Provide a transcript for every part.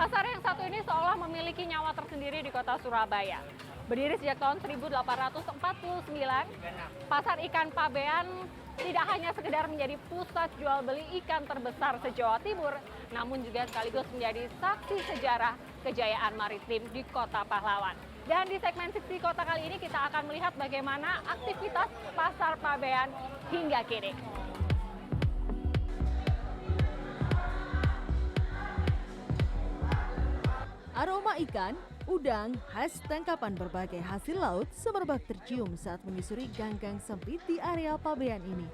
Pasar yang satu ini seolah memiliki nyawa tersendiri di kota Surabaya. Berdiri sejak tahun 1849, Pasar Ikan Pabean tidak hanya sekedar menjadi pusat jual beli ikan terbesar se-Jawa Timur, namun juga sekaligus menjadi saksi sejarah kejayaan maritim di Kota Pahlawan. Dan di segmen Sisi Kota kali ini kita akan melihat bagaimana aktivitas Pasar Pabean hingga kini. Aroma ikan, udang, khas tangkapan berbagai hasil laut semerbak tercium saat menyusuri ganggang sempit di area Pabean ini.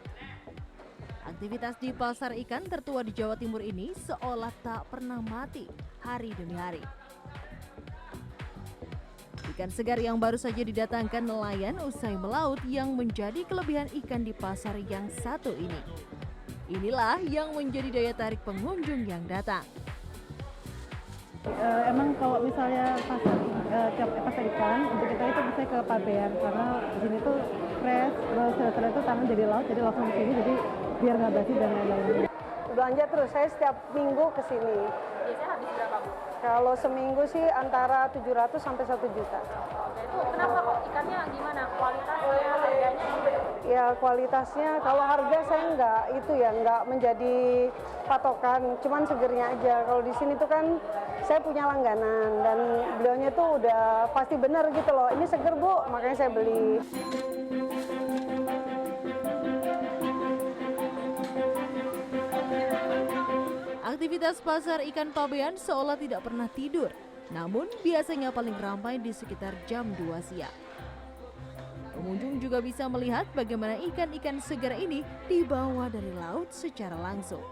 Aktivitas di pasar ikan tertua di Jawa Timur ini seolah tak pernah mati hari demi hari. Ikan segar yang baru saja didatangkan nelayan usai melaut yang menjadi kelebihan ikan di pasar yang satu ini. Inilah yang menjadi daya tarik pengunjung yang datang. Emang kalau misalnya pasar ikan untuk kita itu bisa ke Pabean karena di sini tuh fresh, terus setelah itu tangan dari laut jadi langsung ke sini jadi biar nggak basi dan lain-lain. Belanja terus, saya setiap minggu ke sini. Biasanya habis berapa, Bu? Kalau seminggu sih antara 700 sampai 1 juta. Itu kenapa kok ikannya gimana? Kualitasnya, harganya? Ya kualitasnya, kalau harga saya nggak menjadi patokan, cuman segernya aja. Kalau di sini tuh kan saya punya langganan dan beliaunya tuh udah pasti bener gitu loh. Ini seger Bu, makanya saya beli. Aktivitas pasar ikan Pabean seolah tidak pernah tidur, namun biasanya paling ramai di sekitar jam 2 siang. Pengunjung juga bisa melihat bagaimana ikan-ikan segar ini dibawa dari laut secara langsung.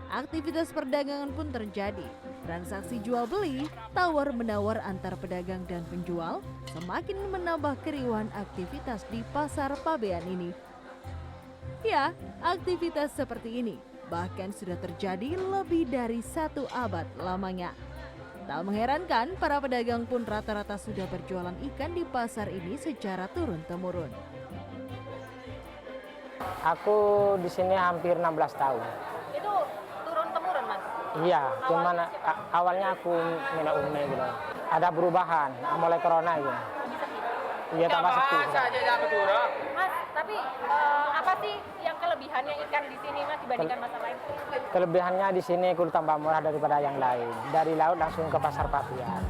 Aktivitas perdagangan pun terjadi. Transaksi jual beli, tawar-menawar antar pedagang dan penjual semakin menambah keriuhan aktivitas di pasar Pabean ini. Ya, aktivitas seperti ini bahkan sudah terjadi lebih dari 1 abad lamanya. Tak mengherankan, para pedagang pun rata-rata sudah berjualan ikan di pasar ini secara turun-temurun. Aku di sini hampir 16 tahun. Itu turun-temurun, Mas? Iya, cuman awalnya aku minum ume gitu. Ada perubahan, mulai corona gitu. Iya, tambah sepi. Mas, tapi apa sih yang kelebihannya ikan di sini, Mas, dibandingkan pasar lain? Kelebihannya di sini kudu tambah murah daripada yang lain. Dari laut langsung ke pasar Pabean.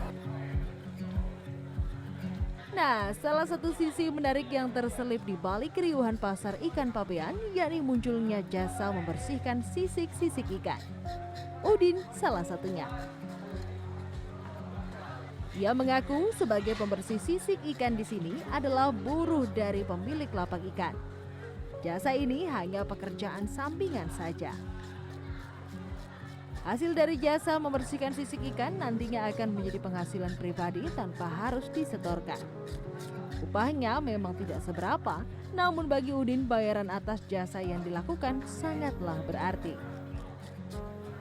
Nah, salah satu sisi menarik yang terselip di balik keriuhan pasar ikan Pabean yakni munculnya jasa membersihkan sisik-sisik ikan. Udin salah satunya. Ia mengaku sebagai pembersih sisik ikan di sini adalah buruh dari pemilik lapak ikan. Jasa ini hanya pekerjaan sampingan saja. Hasil dari jasa membersihkan sisik ikan nantinya akan menjadi penghasilan pribadi tanpa harus disetorkan. Upahnya memang tidak seberapa, namun bagi Udin bayaran atas jasa yang dilakukan sangatlah berarti.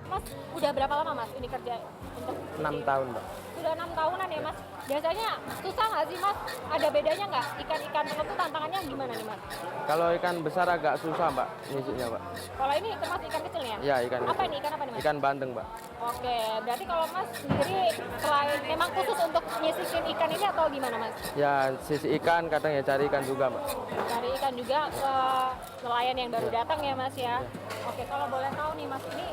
Mas, udah berapa lama, Mas, ini kerja untuk 6 tahun, Mbak. Sudah 6 tahunan ya, Mas. Biasanya susah nggak sih, Mas? Ada bedanya nggak? Ikan-ikan tertentu tantangannya gimana nih, Mas? Kalau ikan besar agak susah, Mbak, nyisiknya, Mbak. Kalau ini termasuk ikan kecil ya? Ya, ikan apa kecil. ini? Ikan apa nih, Mas? Ikan bandeng, Mbak. Oke, berarti kalau Mas sendiri selain memang khusus untuk nyisikin ikan ini atau gimana, Mas? Ya, sisi ikan kadang ya cari ikan juga, Mbak. Cari ikan juga ke nelayan yang baru datang ya, Mas ya? Oke, kalau boleh tahu nih, Mas, ini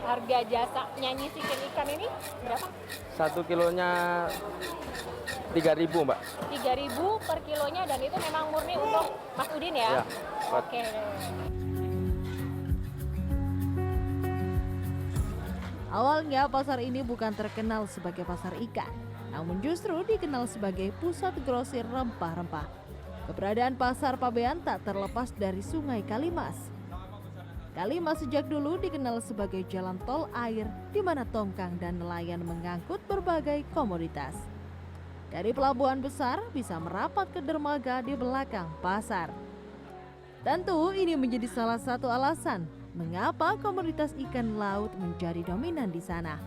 harga jasanya nyisikin ikan ini berapa? 1 kilonya 3.000, Mbak. 3.000 per kilonya dan itu memang murni untuk Mas Udin ya? Ya. Oke. Awalnya pasar ini bukan terkenal sebagai pasar ikan, namun justru dikenal sebagai pusat grosir rempah-rempah. Keberadaan pasar Pabean tak terlepas dari Sungai Kalimas. Kalimas sejak dulu dikenal sebagai jalan tol air di mana tongkang dan nelayan mengangkut berbagai komoditas. Dari pelabuhan besar bisa merapat ke dermaga di belakang pasar. Tentu ini menjadi salah satu alasan mengapa komoditas ikan laut menjadi dominan di sana.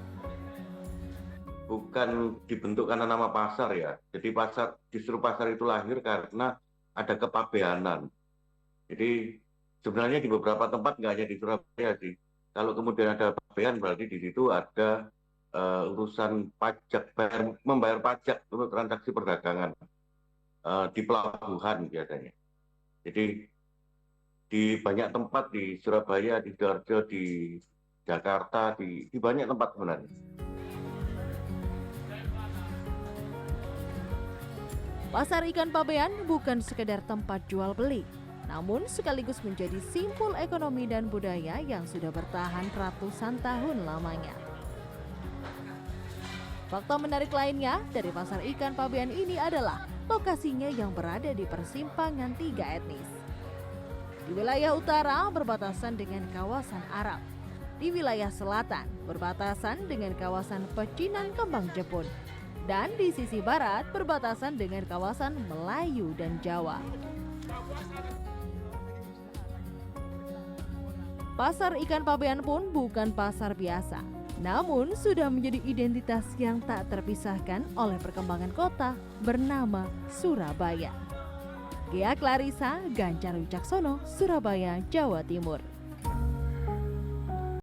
Bukan dibentuk karena nama pasar ya. Jadi justru pasar itu lahir karena ada kepabeanan. Jadi sebenarnya di beberapa tempat nggak hanya di Surabaya sih. Kalau kemudian ada pabean berarti di situ ada urusan pajak, membayar pajak untuk transaksi perdagangan di pelabuhan biasanya. Jadi di banyak tempat di Surabaya, di Sidoarjo, di Jakarta, di banyak tempat sebenarnya. Pasar ikan Pabean bukan sekedar tempat jual beli, namun sekaligus menjadi simpul ekonomi dan budaya yang sudah bertahan ratusan tahun lamanya. Fakta menarik lainnya dari pasar ikan Pabean ini adalah lokasinya yang berada di persimpangan 3 etnis. Di wilayah utara berbatasan dengan kawasan Arab, di wilayah selatan berbatasan dengan kawasan pecinan kembang Jepun, dan di sisi barat berbatasan dengan kawasan Melayu dan Jawa. Pasar ikan Pabean pun bukan pasar biasa, namun sudah menjadi identitas yang tak terpisahkan oleh perkembangan kota bernama Surabaya. Gia Clarissa, Ganjar Wicaksono, Surabaya, Jawa Timur.